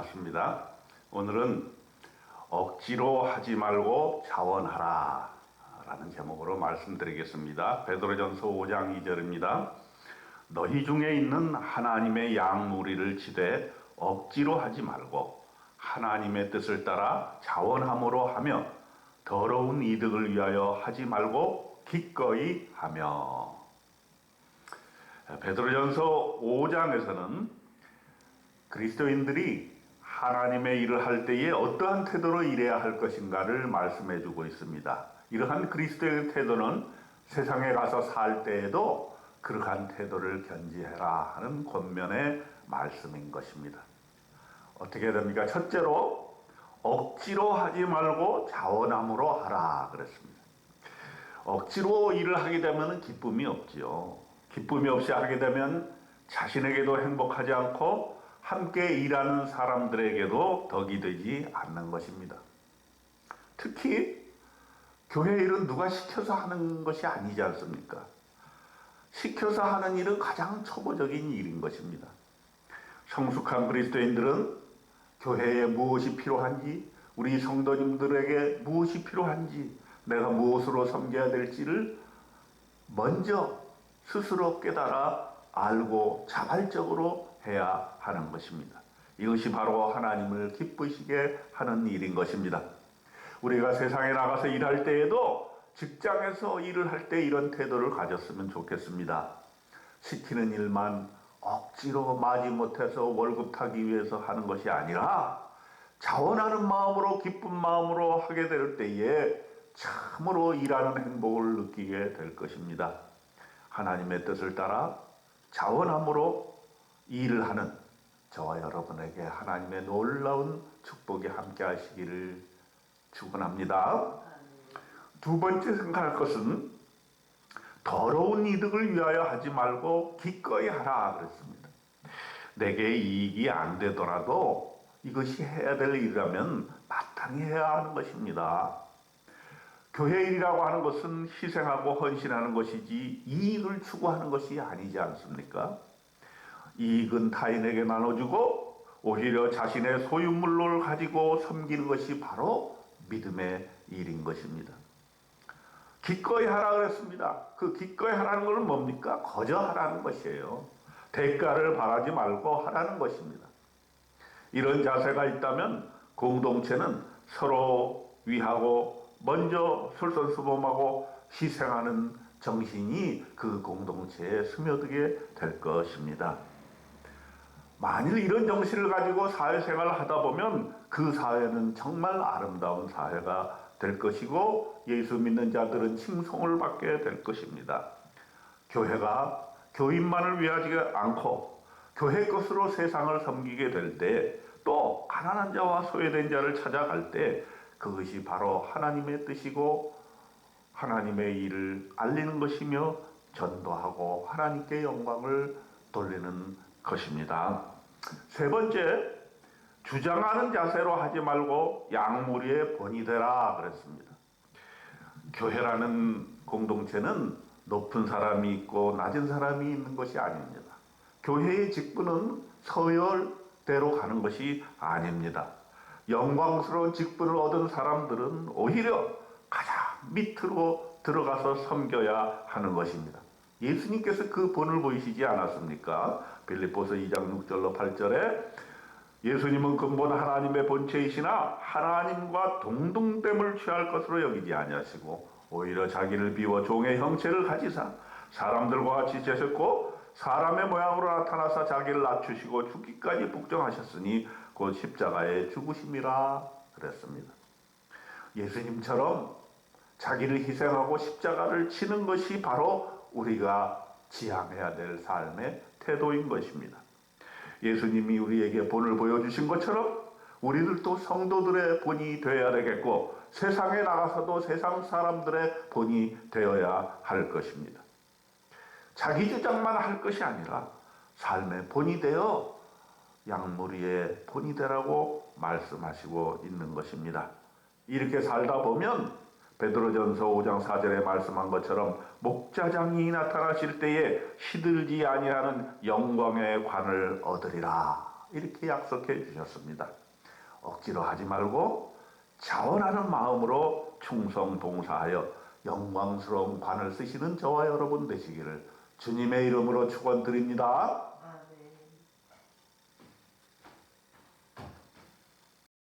반갑습니다. 오늘은 억지로 하지 말고 자원하라 라는 제목으로 말씀드리겠습니다. 베드로전서 5장 2절입니다. 너희 중에 있는 하나님의 양무리를 치되 억지로 하지 말고 하나님의 뜻을 따라 자원함으로 하며 더러운 이득을 위하여 하지 말고 기꺼이 하며. 베드로전서 5장에서는 그리스도인들이 하나님의 일을 할 때에 어떠한 태도로 일해야 할 것인가를 말씀해 주고 있습니다. 이러한 그리스도의 태도는 세상에 가서 살 때에도 그러한 태도를 견지해라 하는 권면의 말씀인 것입니다. 어떻게 됩니까? 첫째로 억지로 하지 말고 자원함으로 하라 그랬습니다. 억지로 일을 하게 되면 기쁨이 없지요. 기쁨이 없이 하게 되면 자신에게도 행복하지 않고 함께 일하는 사람들에게도 덕이 되지 않는 것입니다. 특히 교회 일은 누가 시켜서 하는 것이 아니지 않습니까? 시켜서 하는 일은 가장 초보적인 일인 것입니다. 성숙한 그리스도인들은 교회에 무엇이 필요한지, 우리 성도님들에게 무엇이 필요한지, 내가 무엇으로 섬겨야 될지를 먼저 스스로 깨달아 알고 자발적으로 해야 하는 것입니다. 이것이 바로 하나님을 기쁘시게 하는 일인 것입니다. 우리가 세상에 나가서 일할 때에도 직장에서 일을 할 때 이런 태도를 가졌으면 좋겠습니다. 시키는 일만 억지로 마지못해서 월급 타기 위해서 하는 것이 아니라 자원하는 마음으로 기쁜 마음으로 하게 될 때에 참으로 일하는 행복을 느끼게 될 것입니다. 하나님의 뜻을 따라 자원함으로 일을 하는 저와 여러분에게 하나님의 놀라운 축복이 함께 하시기를 축원합니다. 두 번째 생각할 것은 더러운 이득을 위하여 하지 말고 기꺼이 하라 그랬습니다. 내게 이익이 안 되더라도 이것이 해야 될 일이라면 마땅히 해야 하는 것입니다. 교회 일이라고 하는 것은 희생하고 헌신하는 것이지 이익을 추구하는 것이 아니지 않습니까? 이익은 타인에게 나눠주고 오히려 자신의 소유물을 가지고 섬기는 것이 바로 믿음의 일인 것입니다. 기꺼이 하라 그랬습니다. 그 기꺼이 하라는 것은 뭡니까? 거저 하라는 것이에요. 대가를 바라지 말고 하라는 것입니다. 이런 자세가 있다면 공동체는 서로 위하고 먼저 솔선수범하고 희생하는 정신이 그 공동체에 스며들게 될 것입니다. 만일 이런 정신을 가지고 사회생활을 하다 보면 그 사회는 정말 아름다운 사회가 될 것이고 예수 믿는 자들은 칭송을 받게 될 것입니다. 교회가 교인만을 위하지 않고 교회 것으로 세상을 섬기게 될 때 또 가난한 자와 소외된 자를 찾아갈 때 그것이 바로 하나님의 뜻이고 하나님의 일을 알리는 것이며 전도하고 하나님께 영광을 돌리는 것입니다. 세 번째, 주장하는 자세로 하지 말고 양무리의 본이 되라 그랬습니다. 교회라는 공동체는 높은 사람이 있고 낮은 사람이 있는 것이 아닙니다. 교회의 직분은 서열대로 가는 것이 아닙니다. 영광스러운 직분을 얻은 사람들은 오히려 가장 밑으로 들어가서 섬겨야 하는 것입니다. 예수님께서 그 본을 보이시지 않았습니까? 빌립보서 2장 6절로 8절에 예수님은 근본 하나님의 본체이시나 하나님과 동등됨을 취할 것으로 여기지 아니하시고 오히려 자기를 비워 종의 형체를 가지사 사람들과 같이 되셨고 사람의 모양으로 나타나사 자기를 낮추시고 죽기까지 복종하셨으니 곧 십자가에 죽으심이라 그랬습니다. 예수님처럼 자기를 희생하고 십자가를 치는 것이 바로 우리가 지향해야 될 삶의 태도인 것입니다. 예수님이 우리에게 본을 보여주신 것처럼 우리들도 성도들의 본이 되어야 되겠고 세상에 나가서도 세상 사람들의 본이 되어야 할 것입니다. 자기 주장만 할 것이 아니라 삶의 본이 되어 양무리의 본이 되라고 말씀하시고 있는 것입니다. 이렇게 살다 보면 베드로전서 5장 4절에 말씀한 것처럼 목자장이 나타나실 때에 시들지 아니하는 영광의 관을 얻으리라 이렇게 약속해 주셨습니다. 억지로 하지 말고 자원하는 마음으로 충성 봉사하여 영광스러운 관을 쓰시는 저와 여러분 되시기를 주님의 이름으로 축원드립니다.